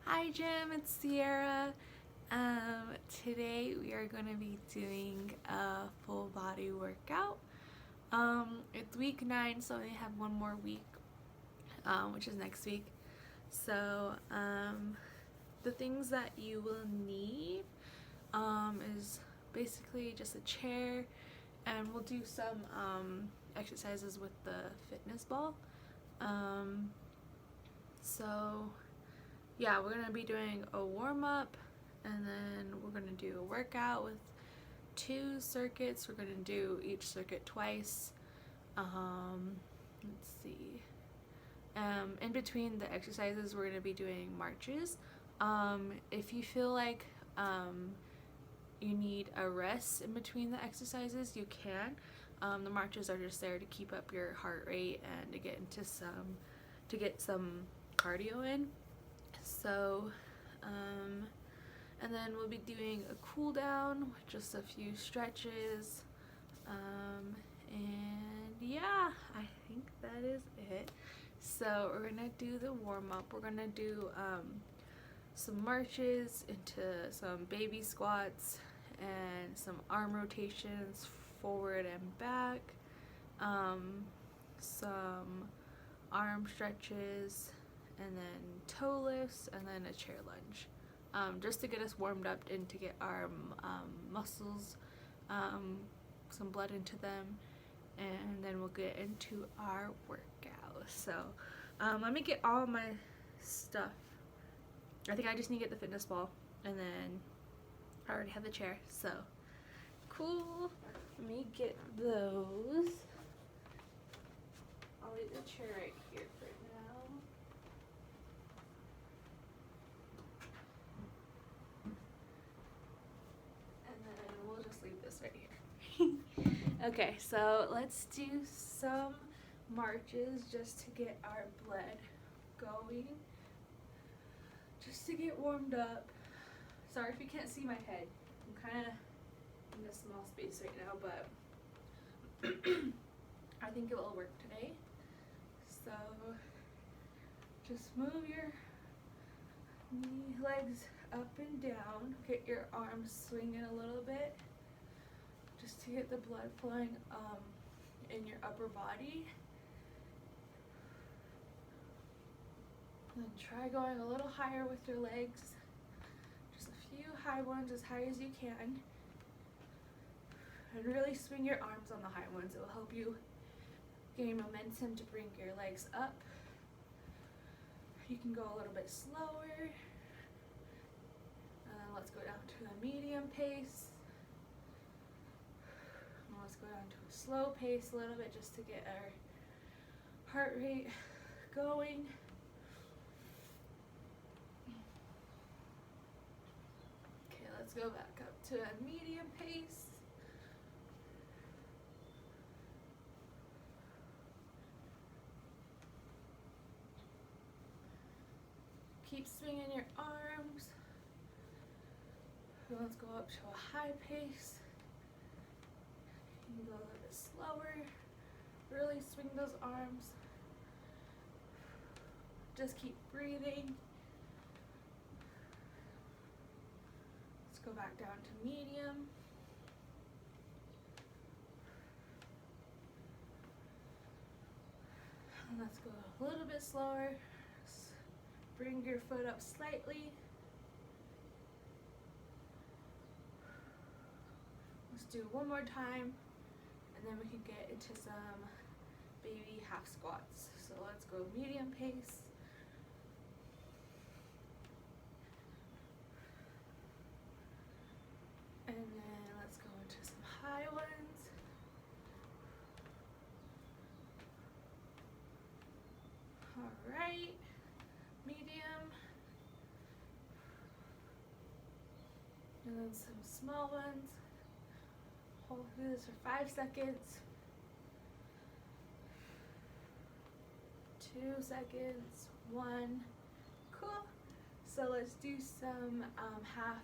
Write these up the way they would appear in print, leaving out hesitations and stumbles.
Hi Jim, it's Sierra. Today we are going to be doing a full body workout. It's week 9, so we have one more week, which is next week. So, the things that you will need is basically just a chair, and we'll do some exercises with the fitness ball. Um, so yeah, we're gonna be doing a warm-up, and then we're gonna do a workout with 2 circuits. We're gonna do each circuit twice. Let's see. In between the exercises, we're gonna be doing marches. If you feel like you need a rest in between the exercises, you can. The marches are just there to keep up your heart rate and to get some cardio in. So, and then we'll be doing a cool down with just a few stretches. And yeah, I think that is it. So we're gonna do the warm up. We're gonna do some marches into some baby squats and some arm rotations forward and back. Some arm stretches, and then toe lifts, and then a chair lunge, just to get us warmed up and to get our muscles some blood into them, and then we'll get into our workout. So let me get all my stuff. I think I just need to get the fitness ball, and then I already have the chair, so cool. Let me get those. I'll leave the chair right here for now. And then we'll just leave this right here. Okay, so let's do some marches just to get our blood going. Just to get warmed up. Sorry if you can't see my head. I'm kind of in a small space right now, but I think it will work today. So just move your legs up and down. Get your arms swinging a little bit, just to get the blood flowing in your upper body. And then try going a little higher with your legs. Just a few high ones, as high as you can. And really swing your arms on the high ones. It will help you gain momentum to bring your legs up. You can go a little bit slower. And then let's go down to a medium pace. And let's go down to a slow pace a little bit, just to get our heart rate going. Okay, let's go back up to a medium pace. Keep swinging your arms. And let's go up to a high pace. You can go a little bit slower. Really swing those arms. Just keep breathing. Let's go back down to medium. And let's go a little bit slower. Bring your foot up slightly. Let's do one more time, and then we can get into some baby half squats. So let's go medium pace. And then let's go into some high ones. All right, medium. And then some small ones. Hold this for 5 seconds. 2 seconds. 1. Cool. So let's do some half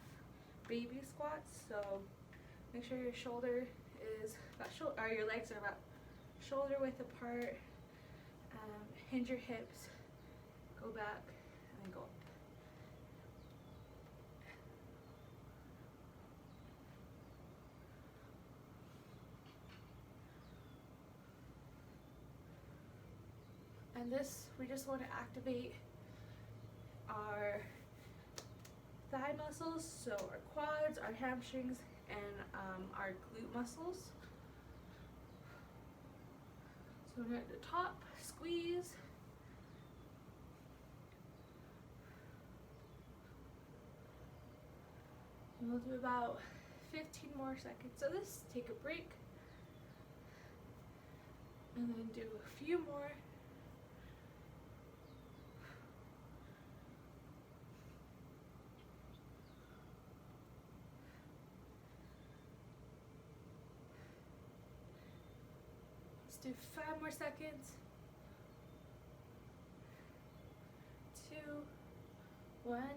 baby squats. So make sure your shoulder is about your legs are about shoulder width apart. Hinge your hips. Go back and go up. And this, we just want to activate our thigh muscles, so our quads, our hamstrings, and our glute muscles. So we're at the top, squeeze. And we'll do about 15 more seconds of this, take a break, and then do a few more. Let's do 5 more seconds. 2, 1. Alright,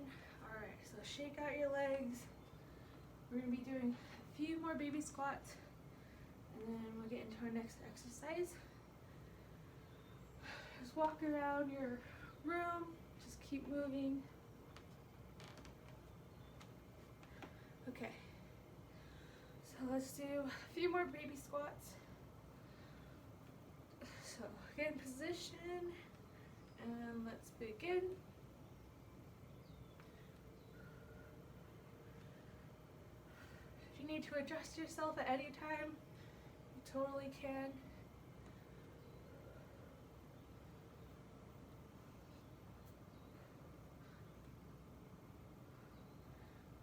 so shake out your legs. We're going to be doing a few more baby squats, and then we'll get into our next exercise. Just walk around your room, just keep moving. Okay, so let's do a few more baby squats. So get in position, and let's begin. If you need to adjust yourself at any time, you totally can.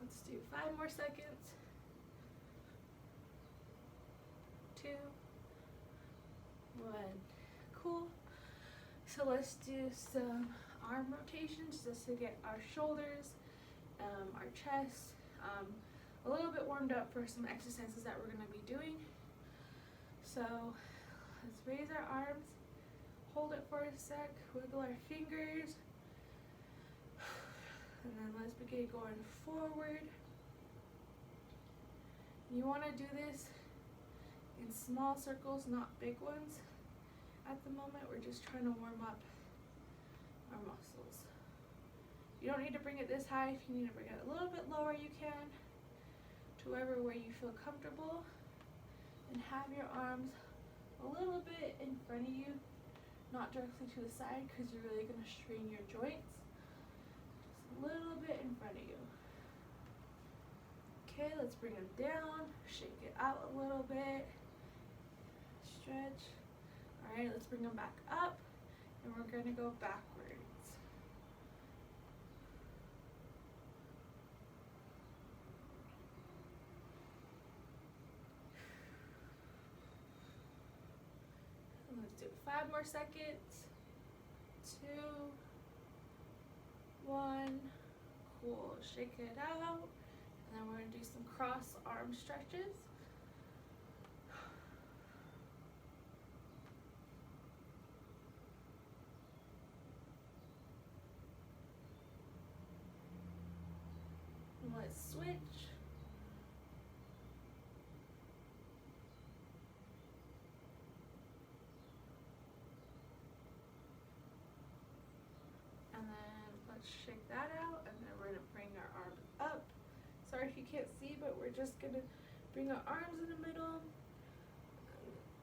Let's do 5 more seconds. 2, 1. Cool. So let's do some arm rotations just to get our shoulders, our chest, a little bit warmed up for some exercises that we're going to be doing. So let's raise our arms, hold it for a sec, wiggle our fingers, and then let's begin going forward. You want to do this in small circles, not big ones. At the moment, we're just trying to warm up our muscles. You don't need to bring it this high. If you need to bring it a little bit lower, you can, to wherever where you feel comfortable. And have your arms a little bit in front of you, not directly to the side, because you're really going to strain your joints. Just a little bit in front of you. Okay, let's bring them down, shake it out a little bit, stretch. All right, let's bring them back up, and we're going to go backwards. Let's do 5 more seconds. 2, 1. Cool. Shake it out. And then we're going to do some cross arm stretches. And let's switch. And then let's shake that out, and then we're going to bring our arms up. Sorry if you can't see, but we're just going to bring our arms in the middle,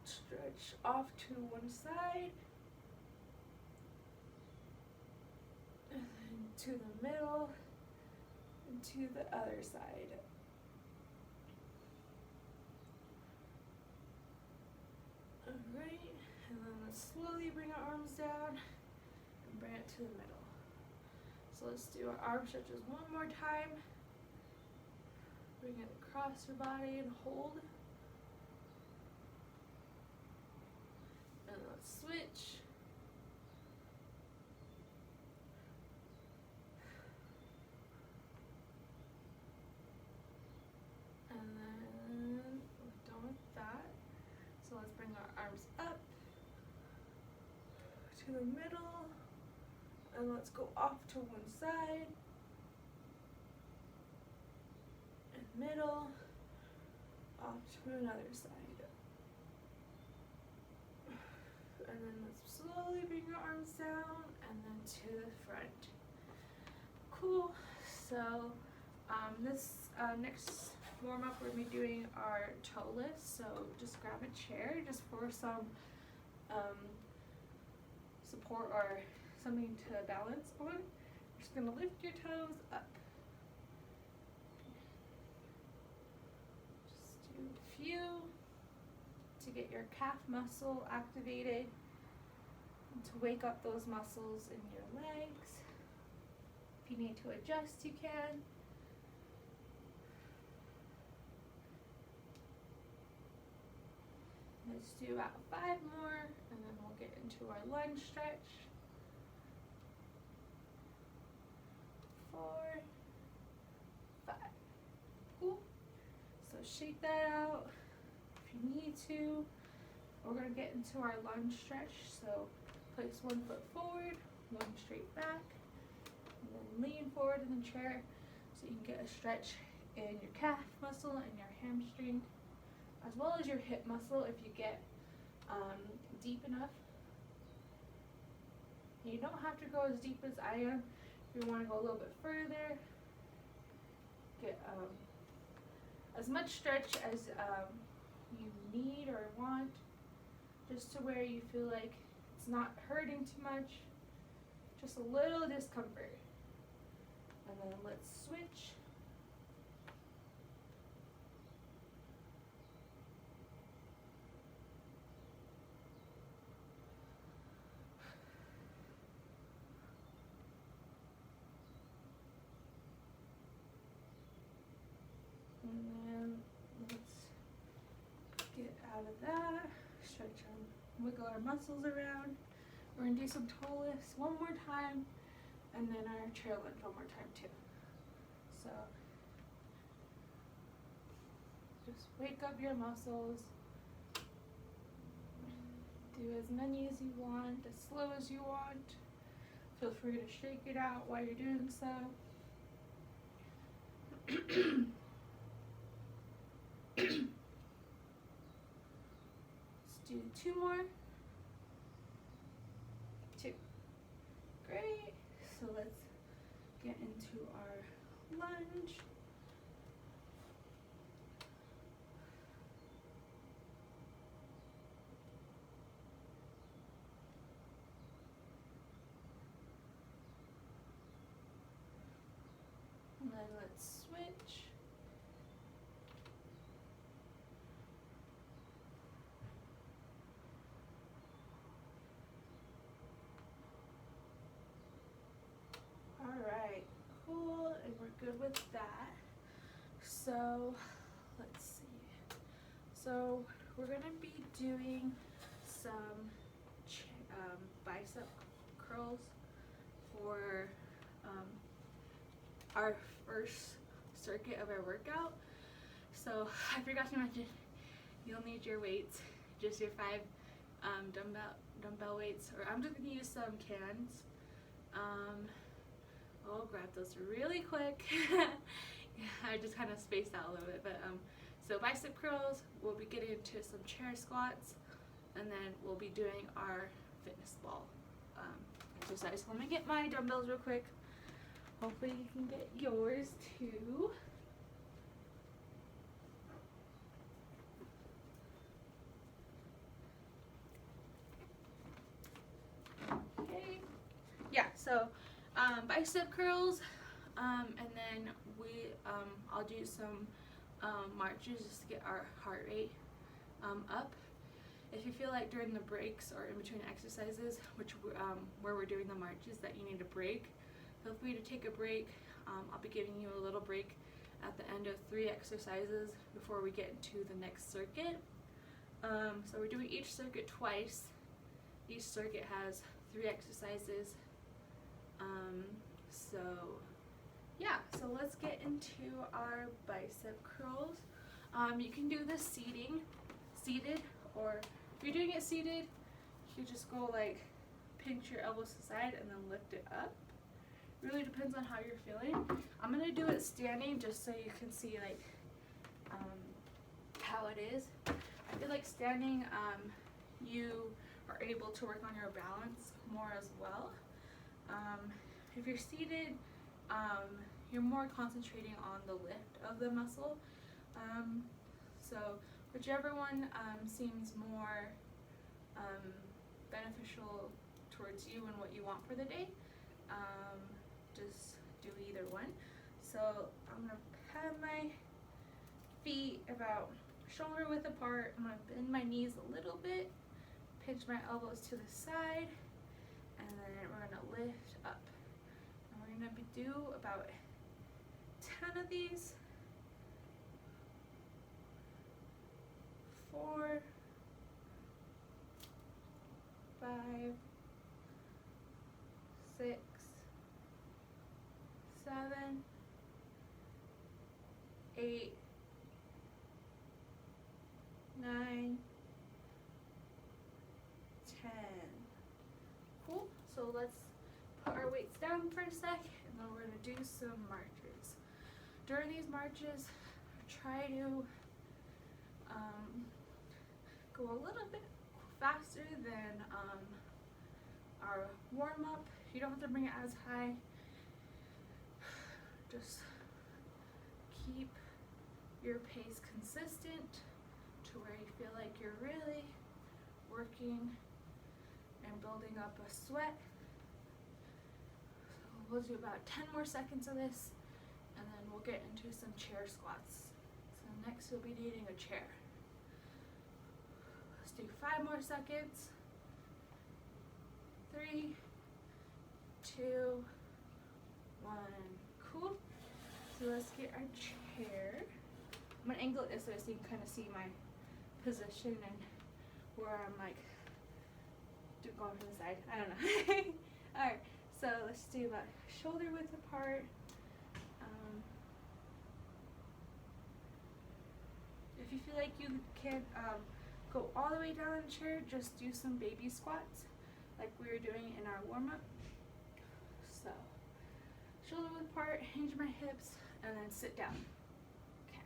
stretch off to one side, and then to the middle, and to the other side. Alright, and then let's slowly bring our arms down and bring it to the middle. So let's do our arm stretches one more time. Bring it across your body and hold. And let's switch. And then we're done with that. So let's bring our arms up to the middle, and let's go off to one side, and middle, off to another side. And then let's slowly bring your arms down, and then to the front. Cool. So this next warm up, we're going to be doing our toe lifts. So just grab a chair just for some support or something to balance on. You're just going to lift your toes up. Just do a few to get your calf muscle activated and to wake up those muscles in your legs. If you need to adjust, you can. Let's do about 5 more, and then we'll get into our lunge stretch. 4, 5. Cool. So shake that out if you need to. We're going to get into our lunge stretch. So place 1 foot forward, 1 straight back, and then lean forward in the chair so you can get a stretch in your calf muscle and your hamstring, as well as your hip muscle if you get deep enough. You don't have to go as deep as I am. If you want to go a little bit further, get as much stretch as you need or want, just to where you feel like it's not hurting too much, just a little discomfort. And then let's switch. And then let's get out of that, stretch and wiggle our muscles around. We're gonna do some toe lifts one more time, and then our chair lunge one more time too. So just wake up your muscles. Do as many as you want, as slow as you want. Feel free to shake it out while you're doing so. Let's do 2 more. 2. Great. So let's get into our lunge. And then let's switch. Alright, cool, and we're good with that. So, let's see. So, we're going to be doing some bicep curls for our first circuit of our workout. So, I forgot to mention, you'll need your weights, just your 5 dumbbell weights, or I'm just going to use some cans. I'll grab those really quick. I just kind of spaced out a little bit, but so bicep curls, we'll be getting into some chair squats, and then we'll be doing our fitness ball exercise. So let me get my dumbbells real quick. Hopefully you can get yours too. Okay. Yeah, so bicep curls, and then I'll do some marches just to get our heart rate up. If you feel like during the breaks or in between exercises, where we're doing the marches, that you need a break, feel free to take a break. I'll be giving you a little break at the end of 3 exercises before we get into the next circuit. So we're doing each circuit twice. Each circuit has 3 exercises. So yeah, so let's get into our bicep curls. You can do this seated, or if you're doing it seated, you just go like pinch your elbows to the side and then lift it up. Really depends on how you're feeling. I'm gonna do it standing just so you can see like how it is. I feel like standing, you are able to work on your balance more as well. If you're seated, you're more concentrating on the lift of the muscle. So whichever one seems more beneficial towards you and what you want for the day. Just do either one. So I'm gonna have my feet about shoulder width apart. I'm gonna bend my knees a little bit, pinch my elbows to the side, and then we're gonna lift up. And we're gonna do about 10 of these. 4, 5, 6, 7, 8, 9, 10. Cool. So let's put our weights down for a sec, and then we're gonna do some marches. During these marches, try to go a little bit faster than our warm-up. You don't have to bring it as high. Just keep your pace consistent to where you feel like you're really working and building up a sweat. So we'll do about 10 more seconds of this, and then we'll get into some chair squats. So next we'll be needing a chair. Let's do 5 more seconds. 3, 2, 1. Cool. So let's get our chair. I'm gonna angle it this way so you can kind of see my position and where I'm like going from the side. I don't know. Alright, so let's do about shoulder width apart. If you feel like you can't go all the way down in the chair, just do some baby squats like we were doing in our warm-up. So shoulder width apart, hinge my hips, and then sit down. Okay.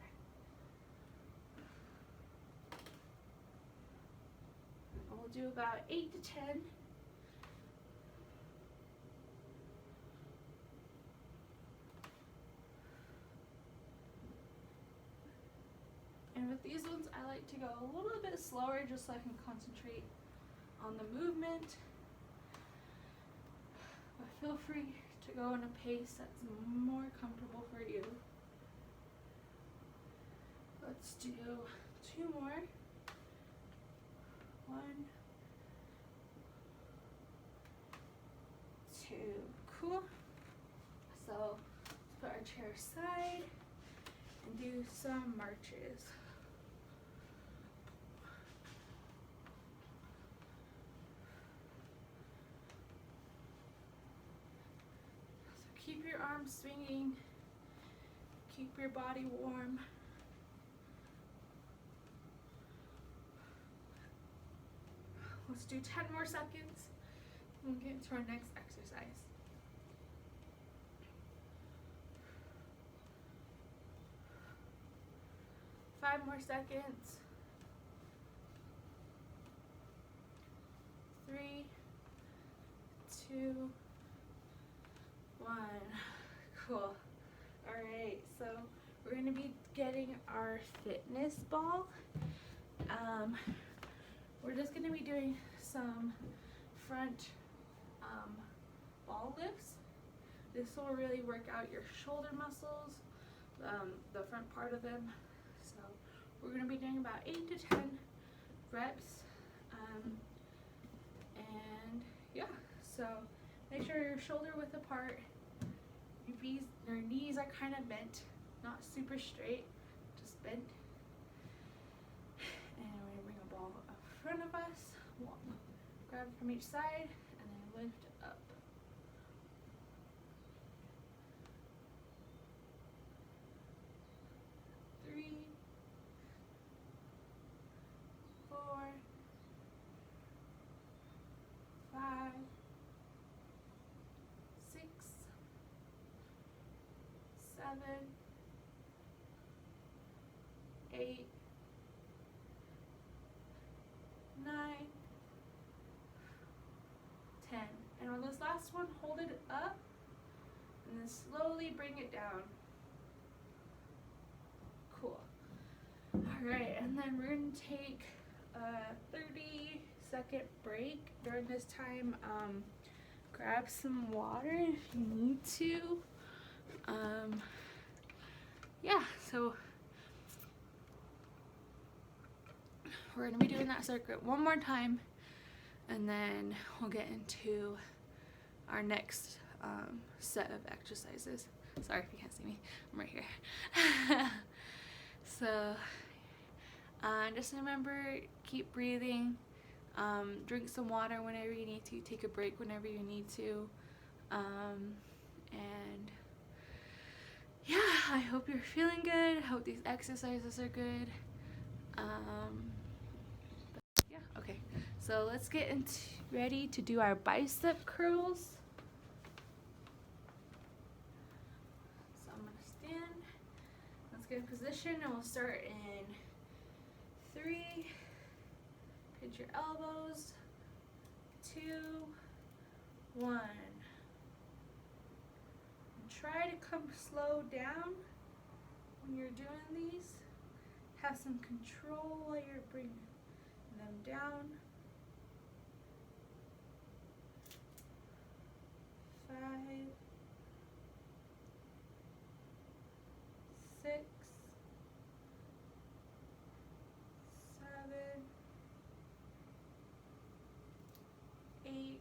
And we'll do about 8 to 10. And with these ones, I like to go a little bit slower just so I can concentrate on the movement. But feel free to go in a pace that's more comfortable for you. Let's do 2 more. 1, 2. Cool. So let's put our chair aside and do some marches. Keep your arms swinging, keep your body warm. Let's do 10 more seconds and we'll get into our next exercise. Five more seconds. 3, 2, 1. Cool. Alright, so we're going to be getting our fitness ball. We're just going to be doing some front ball lifts. This will really work out your shoulder muscles, the front part of them. So we're going to be doing about 8 to 10 reps. And yeah, so make sure your shoulder width apart. Your knees are kind of bent, not super straight, just bent. And we're gonna bring a ball up front of us. Grab from each side and then lift up. Three, 4, 5, 6, 7, 8, 9, 10. And on this last one, hold it up and then slowly bring it down. Cool. Alright, and then we're going to take a 30 30-second break. During this time, grab some water if you need to. Yeah, so we're gonna be doing that circuit one more time, and then we'll get into our next set of exercises. Sorry if you can't see me, I'm right here. So just remember, keep breathing, drink some water whenever you need to, take a break whenever you need to, and yeah, I hope you're feeling good. I hope these exercises are good. Yeah, okay, so let's get ready to do our bicep curls. So I'm gonna stand. Let's get in position, and we'll start in 3. Pinch your elbows. 2, 1. And try to come slow down when you're doing these. Have some control while you're bringing them down. 5, 6, 7, 8,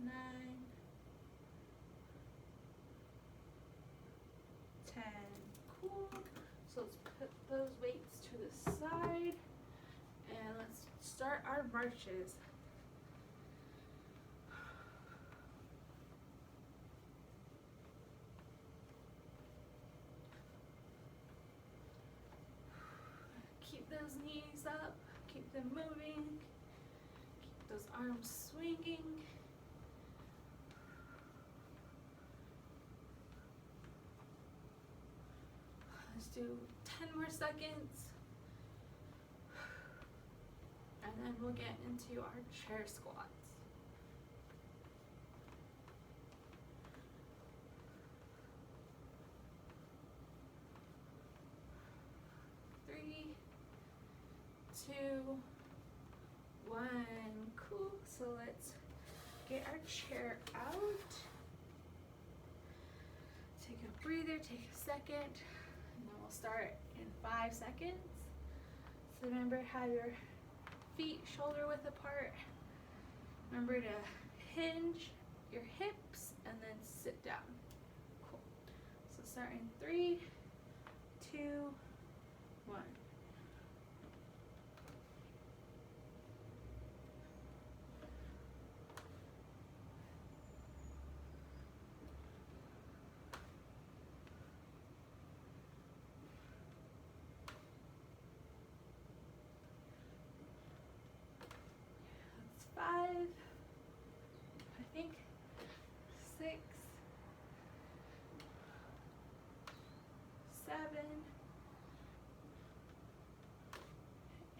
9, 10. Cool. So let's put those weights to the side, and let's start our marches. Keep those knees up, keep them moving, keep those arms swinging. Let's do 10 more seconds, and then we'll get into our chair squats. Three, 2, 1. Cool. So let's get our chair out. Take a breather, take a second, and then we'll start in 5 seconds. So remember, have your feet shoulder width apart. Remember to hinge your hips and then sit down. Cool. So start in 3, 2, 1. That's 5, I think 6, 7,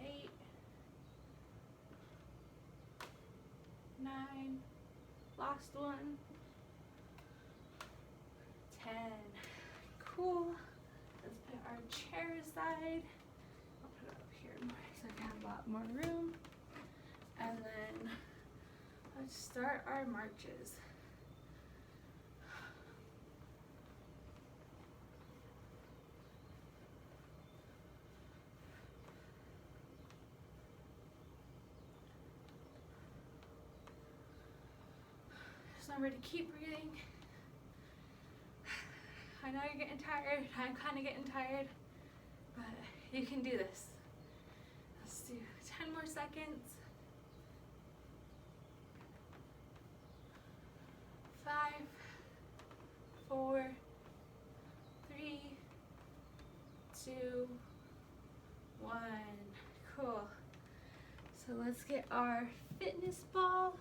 8, 9, last one, 10. Cool. Let's put our chair aside. I'll put it up here more so I can have a lot more room. And then let's start our marches. Just remember to keep breathing. I know you're getting tired. I'm kind of getting tired, but you can do this. Let's do 10 more seconds. 5, 4, 3, 2, 1. Cool. So let's get our fitness ball.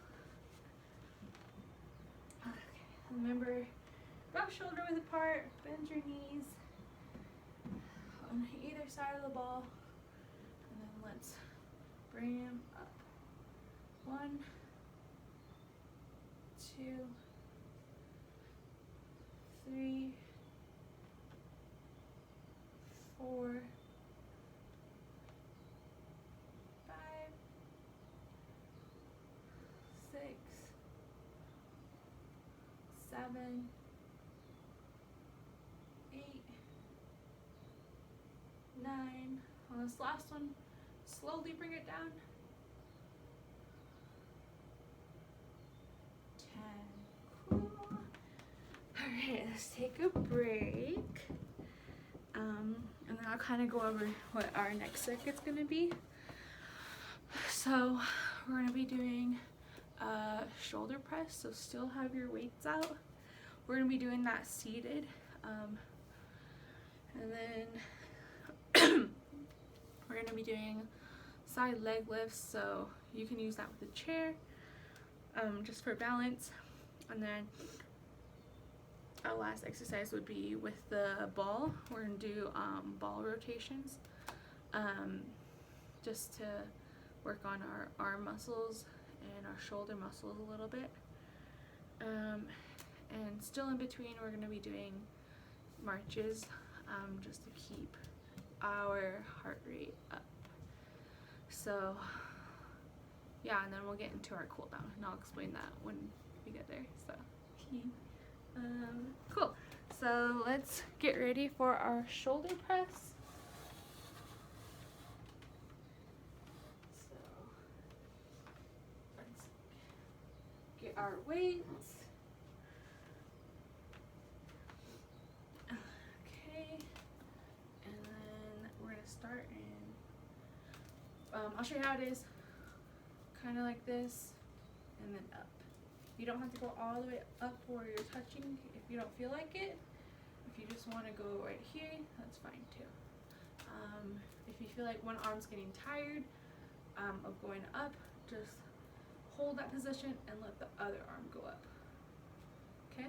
Okay. Remember, rough shoulder width apart, bend your knees on either side of the ball, and then let's bring them up. 1, 2, 3, 4, 7, 8, 9. On this last one, slowly bring it down. 10. Cool. Alright, let's take a break. And then I'll kind of go over what our next circuit's going to be. So we're going to be doing shoulder press, so still have your weights out. We're going to be doing that seated. And then we're going to be doing side leg lifts, so you can use that with a chair, just for balance. And then our last exercise would be with the ball. We're going to do ball rotations, just to work on our arm muscles and our shoulder muscles a little bit. And still in between, we're going to be doing marches, just to keep our heart rate up. So yeah, and then we'll get into our cool down, and I'll explain that when we get there. So cool. So let's get ready for our shoulder press. So let's get our weights. Okay, and then we're gonna start in, I'll show you how it is, kind of like this, and then up. You don't have to go all the way up where you're touching if you don't feel like it. If you just want to go right here, that's fine too. If you feel like one arm's getting tired of going up, just hold that position and let the other arm go up. Okay,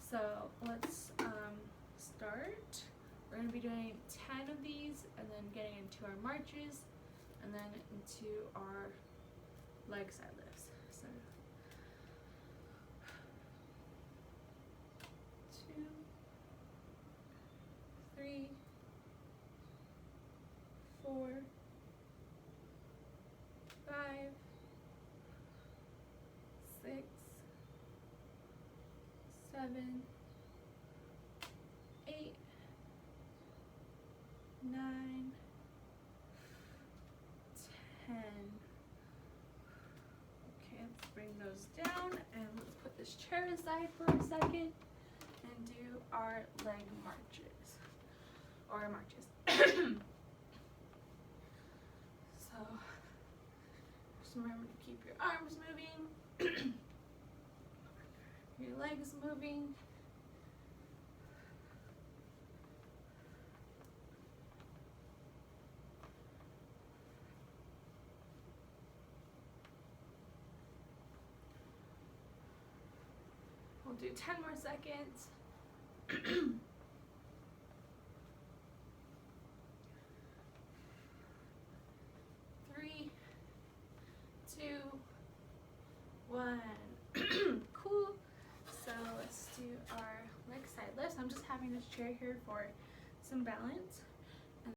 so let's start. We're going to be doing 10 of these, and then getting into our marches, and then into our leg side lifts. So 2, 3, 4, 5, 6, 7, 8, 9, 10. Okay, let's bring those down, and let's put this chair aside for a second and do our leg marches, or marches. So just remember to keep your arms moving, your legs moving. We'll do 10 more seconds. 3, 2, 1. Cool. So let's do our leg side lifts. I'm just having this chair here for some balance.